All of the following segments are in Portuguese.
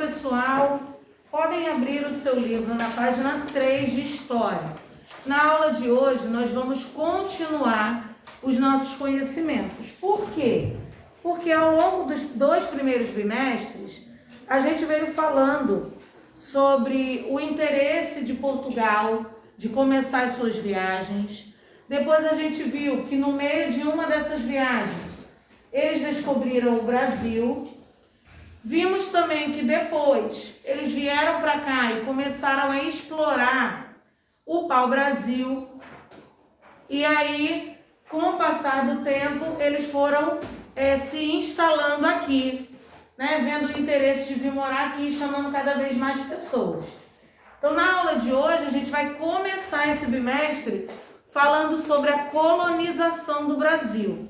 pessoal, podem abrir o seu livro na página 3 de História. Na aula de hoje, nós vamos continuar os nossos conhecimentos. Por quê? Porque ao longo dos 2 primeiros bimestres, a gente veio falando sobre o interesse de Portugal de começar as suas viagens. Depois a gente viu que no meio de uma dessas viagens, eles descobriram o Brasil. Vimos também que depois eles vieram para cá e começaram a explorar o pau-brasil. E aí, com o passar do tempo, eles foram se instalando aqui, né? Vendo o interesse de vir morar aqui e chamando cada vez mais pessoas. Então, na aula de hoje, a gente vai começar esse bimestre falando sobre a colonização do Brasil.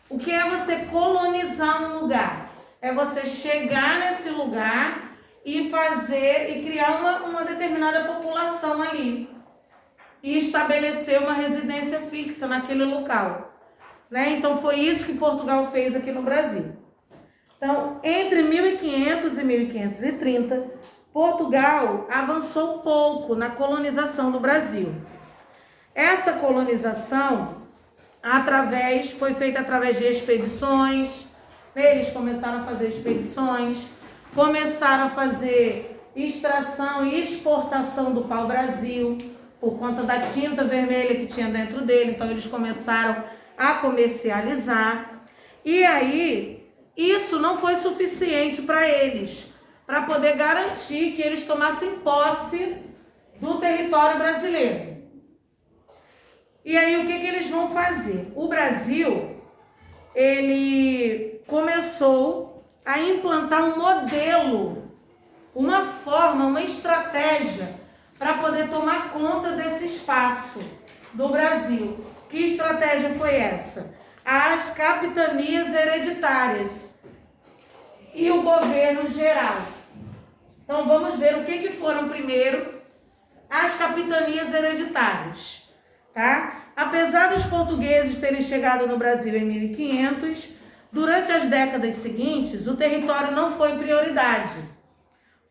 O que é você colonizar um lugar? É você chegar nesse lugar e fazer e criar uma determinada população ali e estabelecer uma residência fixa naquele local, né? Então foi isso que Portugal fez aqui no Brasil. Então, entre 1500 e 1530, Portugal avançou pouco na colonização do Brasil. Essa colonização foi feita através de expedições. Eles começaram a fazer expedições, começaram a fazer extração e exportação do pau-brasil, por conta da tinta vermelha que tinha dentro dele. Então, eles começaram a comercializar. E aí, isso não foi suficiente para eles, para poder garantir que eles tomassem posse do território brasileiro. E aí, o que eles vão fazer? O Brasil, ele começou a implantar um modelo, uma forma, uma estratégia para poder tomar conta desse espaço do Brasil. Que estratégia foi essa? As capitanias hereditárias e o governo geral. Então vamos ver o que foram primeiro as capitanias hereditárias, tá? Apesar dos portugueses terem chegado no Brasil em 1500, durante as décadas seguintes, o território não foi prioridade.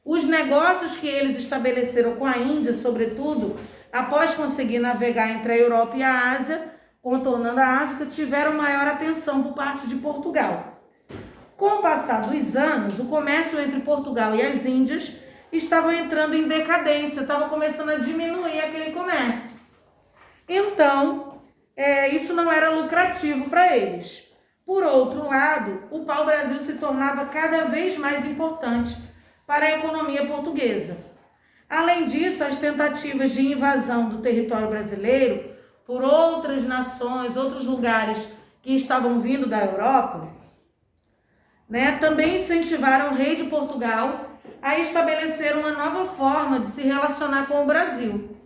Os negócios que eles estabeleceram com a Índia, sobretudo, após conseguir navegar entre a Europa e a Ásia, contornando a África, tiveram maior atenção por parte de Portugal. Com o passar dos anos, o comércio entre Portugal e as Índias estava entrando em decadência, estava começando a diminuir aquele comércio. Então, isso não era lucrativo para eles. Por outro lado, o pau-brasil se tornava cada vez mais importante para a economia portuguesa. Além disso, as tentativas de invasão do território brasileiro por outras nações, outros lugares que estavam vindo da Europa, né, também incentivaram o rei de Portugal a estabelecer uma nova forma de se relacionar com o Brasil.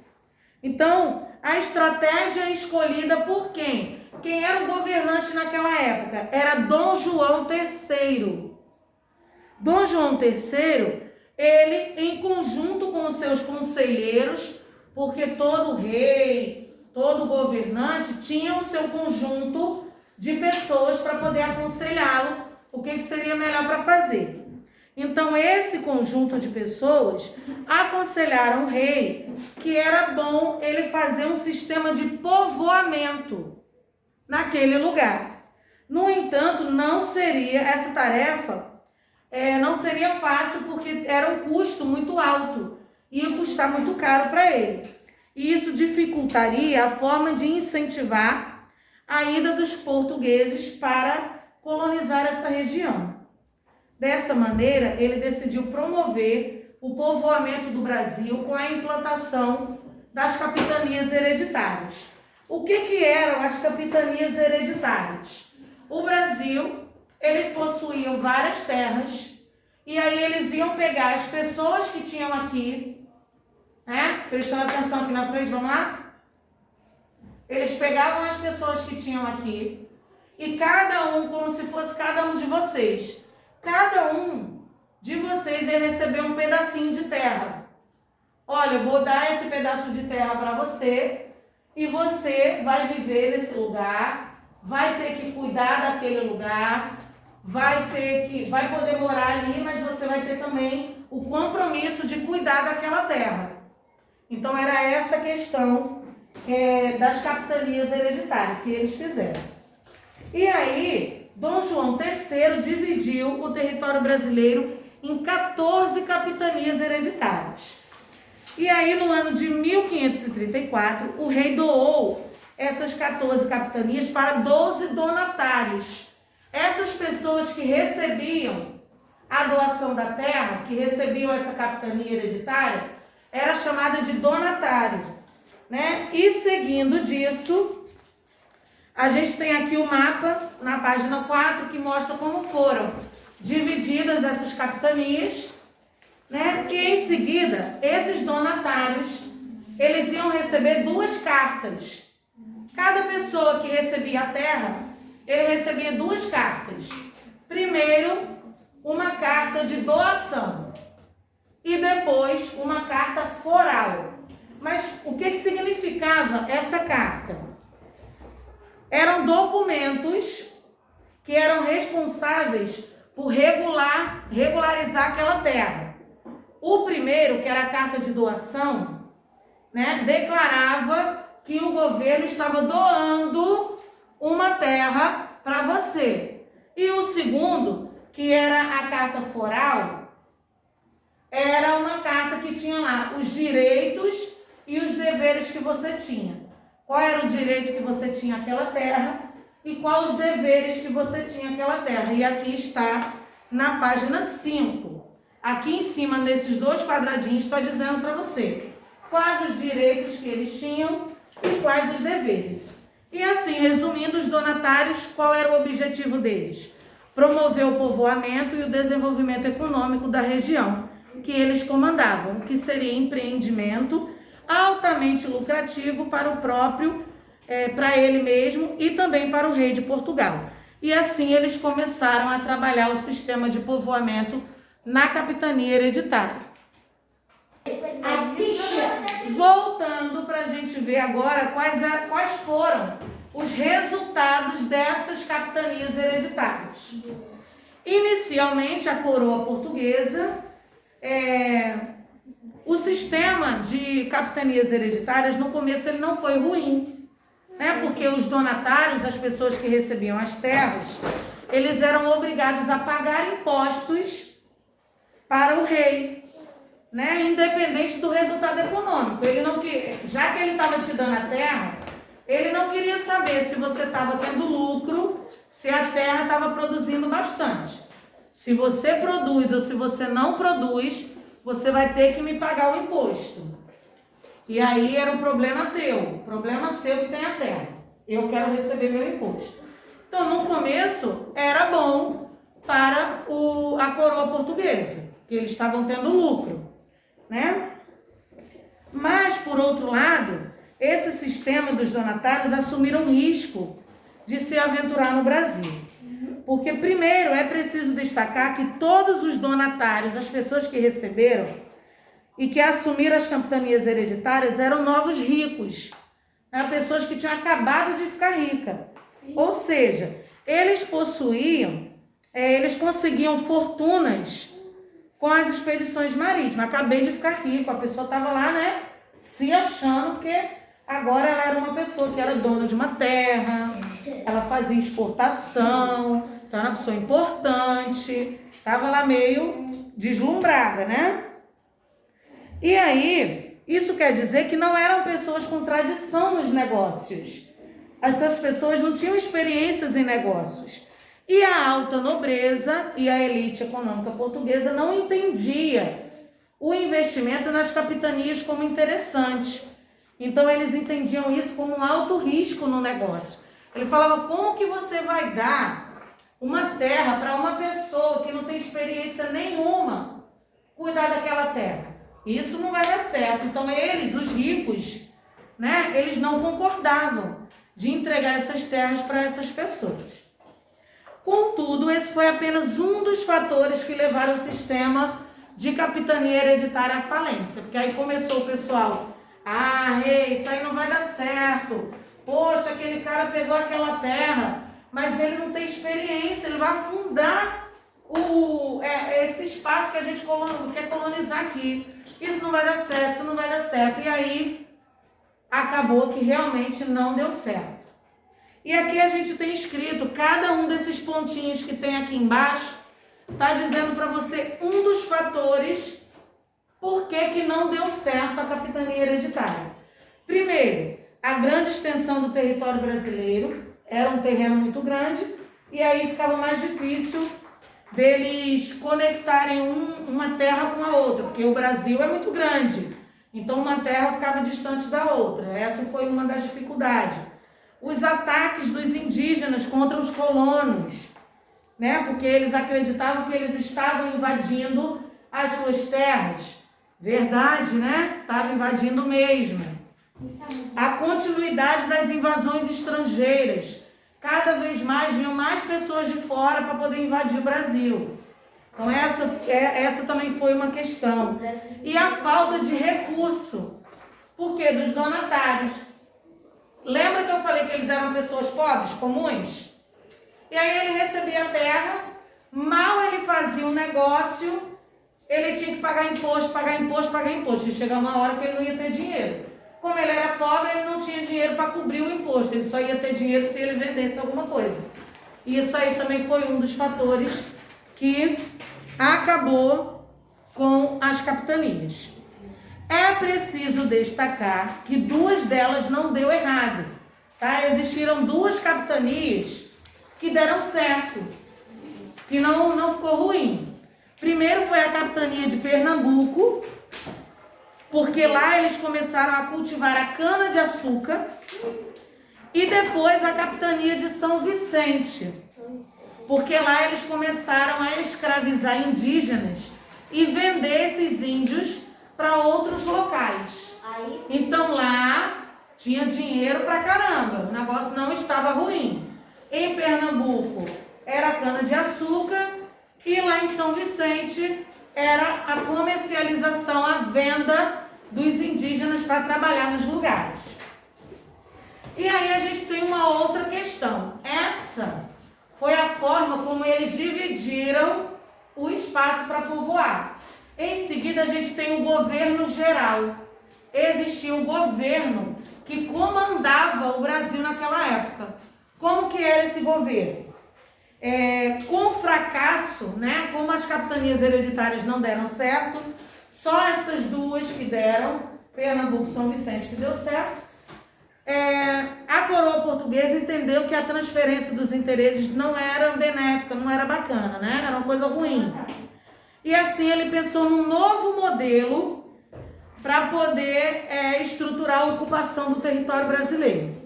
Então, a estratégia escolhida por quem? Quem era o governante naquela época? Era Dom João III. Dom João III, ele, em conjunto com os seus conselheiros, porque todo rei, todo governante tinha o seu conjunto de pessoas para poder aconselhá-lo o que seria melhor para fazer. Então, esse conjunto de pessoas aconselharam o rei que era bom ele fazer um sistema de povoamento naquele lugar. No entanto, essa tarefa não seria fácil, porque era um custo muito alto, ia custar muito caro para ele. E isso dificultaria a forma de incentivar a ida dos portugueses para colonizar essa região. Dessa maneira, ele decidiu promover o povoamento do Brasil com a implantação das capitanias hereditárias. O que eram as capitanias hereditárias? O Brasil, eles possuíam várias terras, e aí eles iam pegar as pessoas que tinham aqui, né? Prestando atenção aqui na frente, vamos lá? Eles pegavam as pessoas que tinham aqui, e cada um, como se fosse cada um de vocês, cada um de vocês ia receber um pedacinho de terra. Olha, eu vou dar esse pedaço de terra para você, e você vai viver nesse lugar, vai ter que cuidar daquele lugar, vai poder morar ali, mas você vai ter também o compromisso de cuidar daquela terra. Então era essa a questão das capitanias hereditárias que eles fizeram. E aí, Dom João III dividiu o território brasileiro em 14 capitanias hereditárias. E aí, no ano de 1534, o rei doou essas 14 capitanias para 12 donatários. Essas pessoas que recebiam a doação da terra, que recebiam essa capitania hereditária, era chamada de donatário, né? E seguindo disso, a gente tem aqui o mapa na página 4 que mostra como foram divididas essas capitanias, né? Que em seguida, esses donatários, eles iam receber 2 cartas. Cada pessoa que recebia a terra, ele recebia 2 cartas. Primeiro, uma carta de doação e depois uma carta foral. Mas o que significava essa carta? Eram documentos que eram responsáveis por regularizar aquela terra. O primeiro, que era a carta de doação, né, declarava que o governo estava doando uma terra para você. E o segundo, que era a carta foral, era uma carta que tinha lá os direitos e os deveres que você tinha. Qual era o direito que você tinha àquela terra e quais os deveres que você tinha àquela terra. E aqui está na página 5. Aqui em cima, nesses 2 quadradinhos, está dizendo para você quais os direitos que eles tinham e quais os deveres. E assim, resumindo, os donatários, qual era o objetivo deles? Promover o povoamento e o desenvolvimento econômico da região que eles comandavam, que seria empreendimento altamente lucrativo para o próprio, para ele mesmo e também para o rei de Portugal. E assim eles começaram a trabalhar o sistema de povoamento na capitania hereditária. Voltando para a gente ver agora quais foram os resultados dessas capitanias hereditárias. Inicialmente, a coroa portuguesa, o sistema de capitanias hereditárias, no começo, ele não foi ruim, né? Porque os donatários, as pessoas que recebiam as terras, eles eram obrigados a pagar impostos para o rei, né? Independente do resultado econômico. Ele não queria, já que ele estava te dando a terra, ele não queria saber se você estava tendo lucro, se a terra estava produzindo bastante. Se você produz ou se você não produz, você vai ter que me pagar o imposto. E aí era um problema teu, problema seu que tem a terra. Eu quero receber meu imposto. Então, no começo, era bom para a coroa portuguesa, que eles estavam tendo lucro, né? Mas, por outro lado, esse sistema dos donatários assumiram risco de se aventurar no Brasil. Porque, primeiro, é preciso destacar que todos os donatários, as pessoas que receberam e que assumiram as capitanias hereditárias, eram novos ricos, né? Pessoas que tinham acabado de ficar ricas. Ou seja, eles possuíam, eles conseguiam fortunas com as expedições marítimas. Acabei de ficar rico, a pessoa estava lá, né, se achando que agora ela era uma pessoa que era dona de uma terra, ela fazia exportação, então era uma pessoa importante, estava lá meio deslumbrada, né? E aí, isso quer dizer que não eram pessoas com tradição nos negócios. Essas pessoas não tinham experiências em negócios. E a alta nobreza e a elite econômica portuguesa não entendia o investimento nas capitanias como interessante. Então, eles entendiam isso como um alto risco no negócio. Ele falava, como que você vai dar uma terra para uma pessoa que não tem experiência nenhuma cuidar daquela terra? Isso não vai dar certo. Então, eles, os ricos, né, eles não concordavam de entregar essas terras para essas pessoas. Contudo, esse foi apenas um dos fatores que levaram o sistema de capitania hereditária à falência. Porque aí começou o pessoal, rei, isso aí não vai dar certo. Poxa, aquele cara pegou aquela terra mas ele não tem experiência, ele vai afundar esse espaço que a gente quer colonizar aqui. Isso não vai dar certo, isso não vai dar certo. E aí, acabou que realmente não deu certo. E aqui a gente tem escrito, cada um desses pontinhos que tem aqui embaixo, está dizendo para você um dos fatores por que não deu certo a capitania hereditária. Primeiro, a grande extensão do território brasileiro, era um terreno muito grande, e aí ficava mais difícil deles conectarem uma terra com a outra, porque o Brasil é muito grande, então uma terra ficava distante da outra. Essa foi uma das dificuldades. Os ataques dos indígenas contra os colonos, né? Porque eles acreditavam que eles estavam invadindo as suas terras. Verdade, né? Estavam invadindo mesmo. A continuidade das invasões estrangeiras. Cada vez mais vinham mais pessoas de fora para poder invadir o Brasil. Então essa também foi uma questão. E a falta de recurso. Por quê? Dos donatários. Lembra que eu falei que eles eram pessoas pobres, comuns? E aí ele recebia a terra, mal ele fazia um negócio, ele tinha que pagar imposto. E chegava uma hora que ele não ia ter dinheiro. Como ele era pobre, ele não tinha dinheiro para cobrir o imposto. Ele só ia ter dinheiro se ele vendesse alguma coisa. E isso aí também foi um dos fatores que acabou com as capitanias. É preciso destacar que duas delas não deu errado. Tá? Existiram duas capitanias que deram certo, que não ficou ruim. Primeiro foi a capitania de Pernambuco, porque lá eles começaram a cultivar a cana-de-açúcar, e depois a capitania de São Vicente, porque lá eles começaram a escravizar indígenas e vender esses índios para outros locais. Então lá tinha dinheiro pra caramba, o negócio não estava ruim. Em Pernambuco era cana-de-açúcar e lá em São Vicente era a comercialização, a venda dos indígenas para trabalhar nos lugares. E aí a gente tem uma outra questão. Essa foi a forma como eles dividiram o espaço para povoar. Em seguida a gente tem o governo geral. Existia um governo que comandava o Brasil naquela época. Como que era esse governo? Com o fracasso, né, como as capitanias hereditárias não deram certo, só essas duas que deram, Pernambuco e São Vicente, que deu certo, a coroa portuguesa entendeu que a transferência dos interesses não era benéfica, não era bacana, né? Era uma coisa ruim. E assim ele pensou num novo modelo para poder estruturar a ocupação do território brasileiro.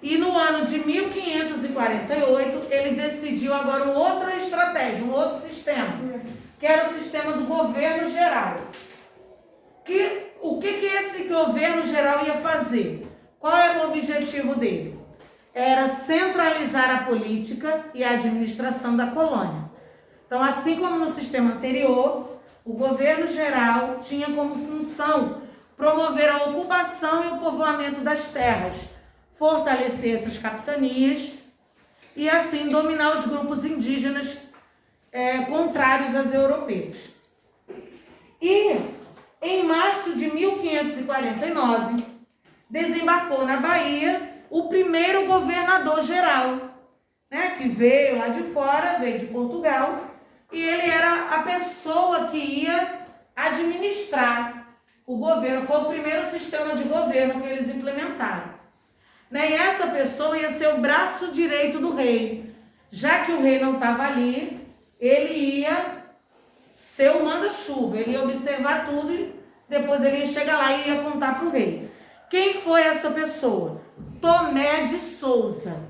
E no ano de 1548, ele decidiu agora uma outra estratégia, um outro sistema, que era o sistema do governo geral. O que esse governo geral ia fazer? Qual era o objetivo dele? Era centralizar a política e a administração da colônia. Então, assim como no sistema anterior, o governo geral tinha como função promover a ocupação e o povoamento das terras, fortalecer essas capitanias e assim dominar os grupos indígenas contrários aos europeus. E em março de 1549, desembarcou na Bahia o primeiro governador geral, né, que veio lá de fora, veio de Portugal, e ele era a pessoa que ia administrar o governo. Foi o primeiro sistema de governo que eles implementaram. E essa pessoa ia ser o braço direito do rei. Já que o rei não estava ali, ele ia ser o manda-chuva, ele ia observar tudo e depois ele ia chegar lá e ia contar para o rei. Quem foi essa pessoa? Tomé de Souza.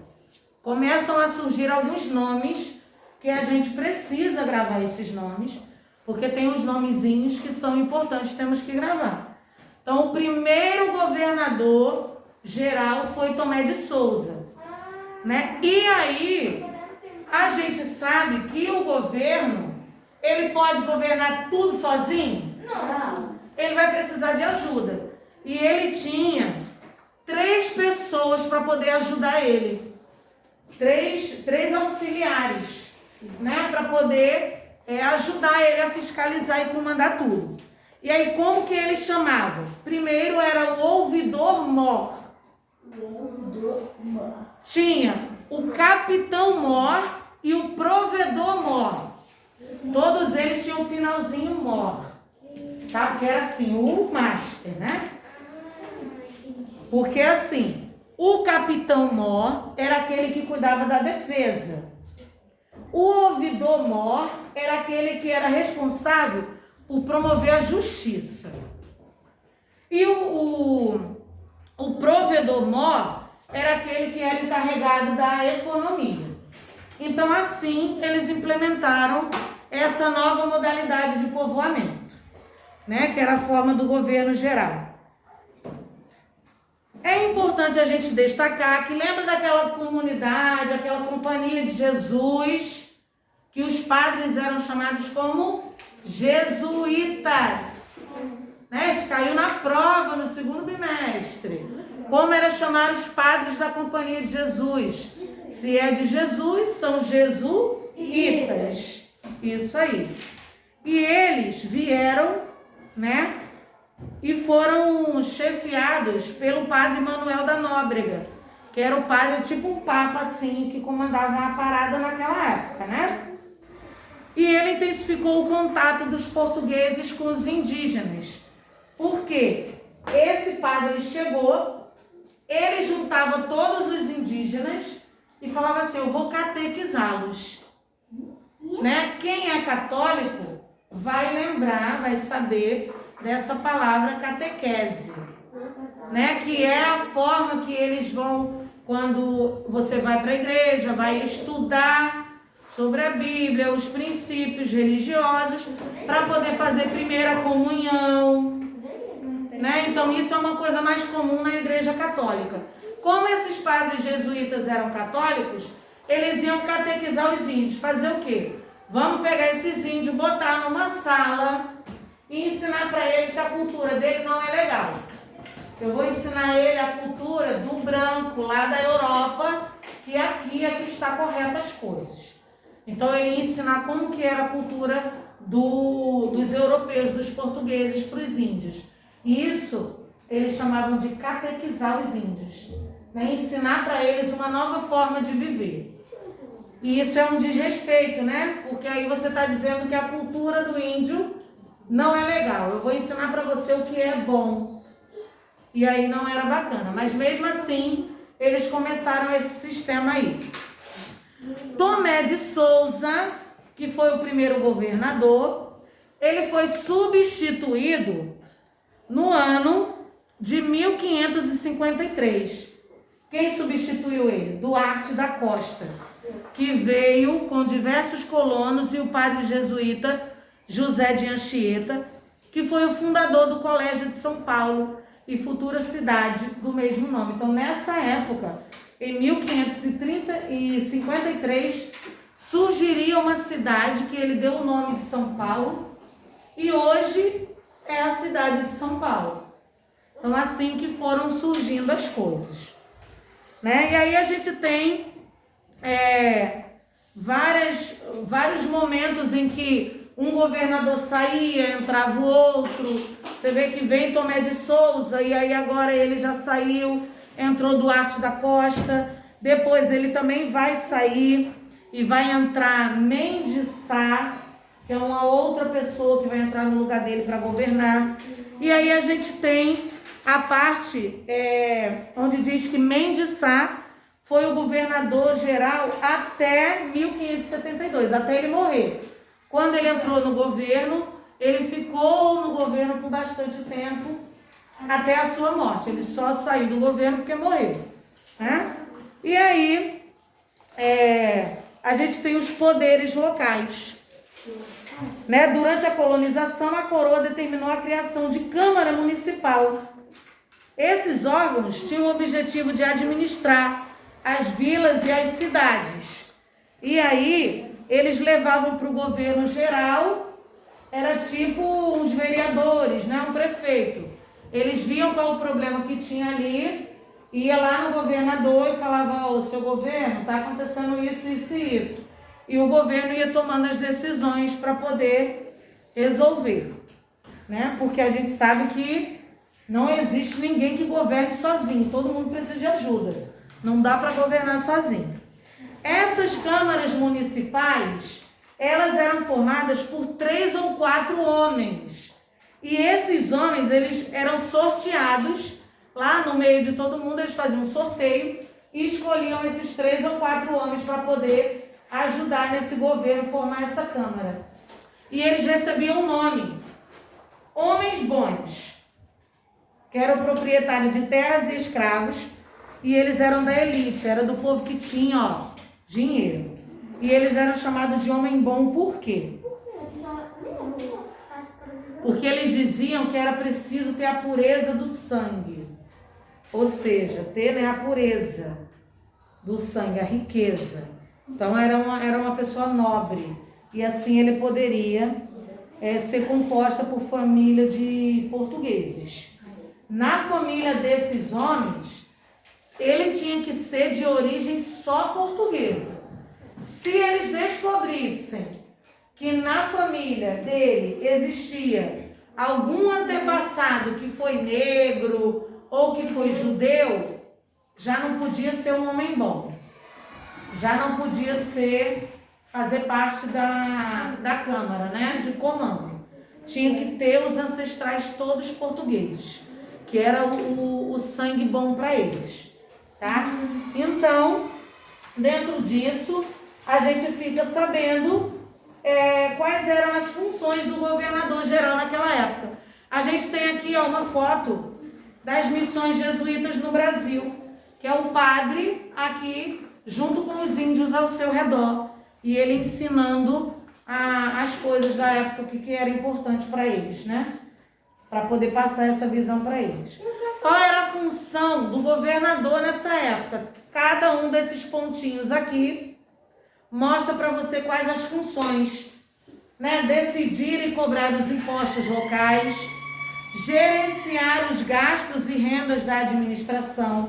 Começam a surgir alguns nomes que a gente precisa gravar esses nomes, porque tem uns nomezinhos que são importantes, temos que gravar. Então, o primeiro governador geral foi Tomé de Souza, né? E aí, a gente sabe que o governo, ele pode governar tudo sozinho? Não. Ele vai precisar de ajuda. E ele tinha 3 pessoas para poder ajudar ele. três auxiliares, né, para poder ajudar ele a fiscalizar e comandar tudo. E aí, como que eles chamavam? Primeiro era o ouvidor-mor. Tinha o capitão-mor e o provedor-mor. Todos eles tinham um finalzinho mor, tá? Porque era assim, o master, né? Porque assim, o capitão-mor era aquele que cuidava da defesa. O ouvidor-mor era aquele que era responsável por promover a justiça. E o provedor-mor era aquele que era encarregado da economia. Então, assim, eles implementaram essa nova modalidade de povoamento, né? Que era a forma do governo geral. É importante a gente destacar que lembra daquela comunidade, aquela companhia de Jesus, que os padres eram chamados como jesuítas, né? Isso caiu na prova no segundo bimestre. Como era chamar os padres da companhia de Jesus? Se é de Jesus, são jesuítas. Isso aí. E eles vieram, né? E foram chefiados pelo padre Manuel da Nóbrega, que era o padre, tipo um papa assim, que comandava a parada naquela época, né? E ele intensificou o contato dos portugueses com os indígenas. Por quê? Esse padre chegou, ele juntava todos os indígenas e falava assim, eu vou catequizá-los. Né? Quem é católico vai lembrar, vai saber dessa palavra catequese, né? Que é a forma que eles vão, quando você vai para a igreja, vai estudar sobre a Bíblia, os princípios religiosos, para poder fazer primeira comunhão, né? Então isso é uma coisa mais comum na igreja católica. Como esses padres jesuítas eram católicos, eles iam catequizar os índios. Fazer o quê? Vamos pegar esses índios, botar numa sala e ensinar para ele que a cultura dele não é legal. Eu vou ensinar ele a cultura do branco lá da Europa, que aqui é que está correta as coisas. Então ele ia ensinar como que era a cultura dos europeus, dos portugueses para os índios. E isso eles chamavam de catequizar os índios, né? Ensinar para eles uma nova forma de viver. E isso é um desrespeito, né? Porque aí você está dizendo que a cultura do índio não é legal. Eu vou ensinar para você o que é bom. E aí não era bacana. Mas mesmo assim, eles começaram esse sistema aí. Tomé de Souza, que foi o primeiro governador, ele foi substituído no ano de 1553. Quem substituiu ele? Duarte da Costa, que veio com diversos colonos, e o padre jesuíta José de Anchieta, que foi o fundador do Colégio de São Paulo e futura cidade do mesmo nome. Então, nessa época, em 1553, surgiria uma cidade que ele deu o nome de São Paulo, e hoje é a cidade de São Paulo. Então, assim que foram surgindo as coisas, né? E aí a gente tem vários momentos em que um governador saía, entrava o outro. Você vê que vem Tomé de Souza, e aí agora ele já saiu, entrou Duarte da Costa, depois ele também vai sair e vai entrar Mendes Sá, que é uma outra pessoa que vai entrar no lugar dele para governar. E aí a gente tem a parte onde diz que Mendes Sá foi o governador geral até 1572, até ele morrer. Quando ele entrou no governo, ele ficou no governo por bastante tempo, até a sua morte. Ele só saiu do governo porque morreu, né? E aí, a gente tem os poderes locais, né? Durante a colonização, a coroa determinou a criação de Câmara Municipal. Esses órgãos tinham o objetivo de administrar as vilas e as cidades. E aí, eles levavam para o governo geral, era tipo uns vereadores, né? Um prefeito. Eles viam qual o problema que tinha ali ia lá no governador e falava, ô, seu governo, está acontecendo isso, isso e isso. E o governo ia tomando as decisões para poder resolver, né? Porque a gente sabe que não existe ninguém que governe sozinho, todo mundo precisa de ajuda, não dá para governar sozinho. Essas câmaras municipais, elas eram formadas por 3 ou 4 homens, e esses homens, eles eram sorteados, lá no meio de todo mundo, eles faziam um sorteio e escolhiam esses 3 ou 4 homens para poder ajudar nesse governo a formar essa câmara. E eles recebiam um nome, homens bons, que eram proprietários de terras e escravos, e eles eram da elite, era do povo que tinha, ó, dinheiro. E eles eram chamados de homem bom por quê? Porque eles diziam que era preciso ter a pureza do sangue, ou seja, ter, né, a pureza do sangue, a riqueza. Então era uma pessoa nobre, e assim ele poderia ser composta por família de portugueses. Na família desses homens, ele tinha que ser de origem só portuguesa. Se eles descobrissem que na família dele existia algum antepassado que foi negro ou que foi judeu, já não podia ser um homem bom. Já não podia fazer parte da Câmara, né, de comando. Tinha que ter os ancestrais todos portugueses, que era o sangue bom para eles, tá? Então, dentro disso, a gente fica sabendo quais eram as funções do governador geral naquela época. A gente tem aqui, ó, uma foto das missões jesuítas no Brasil, que é o padre aqui, junto com os índios ao seu redor, e ele ensinando as coisas da época, o que era importante para eles, né? Para poder passar essa visão para eles. Qual era a função do governador nessa época? Cada um desses pontinhos aqui mostra para você quais as funções, né? Decidir e cobrar os impostos locais, gerenciar os gastos e rendas da administração,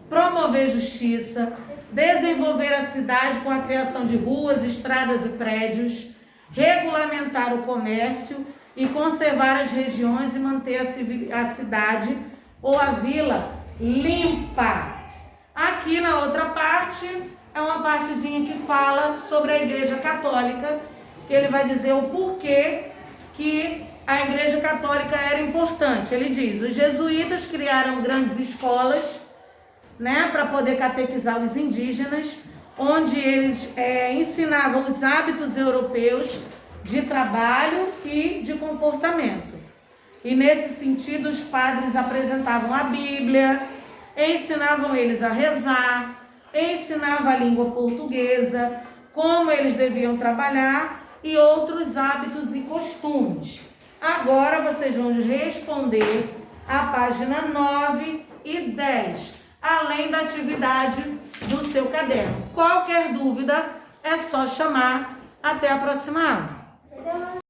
promover justiça, desenvolver a cidade com a criação de ruas, estradas e prédios, regulamentar o comércio e conservar as regiões e manter a cidade ou a vila limpa. Aqui na outra parte é uma partezinha que fala sobre a Igreja Católica, que ele vai dizer o porquê que a Igreja Católica era importante. Ele diz, os jesuítas criaram grandes escolas, né, para poder catequizar os indígenas, onde eles ensinavam os hábitos europeus de trabalho e de comportamento. E nesse sentido, os padres apresentavam a Bíblia, ensinavam eles a rezar, ensinavam a língua portuguesa, como eles deviam trabalhar e outros hábitos e costumes. Agora vocês vão responder a página 9 e 10, além da atividade do seu caderno. Qualquer dúvida é só chamar. Até a próxima aula.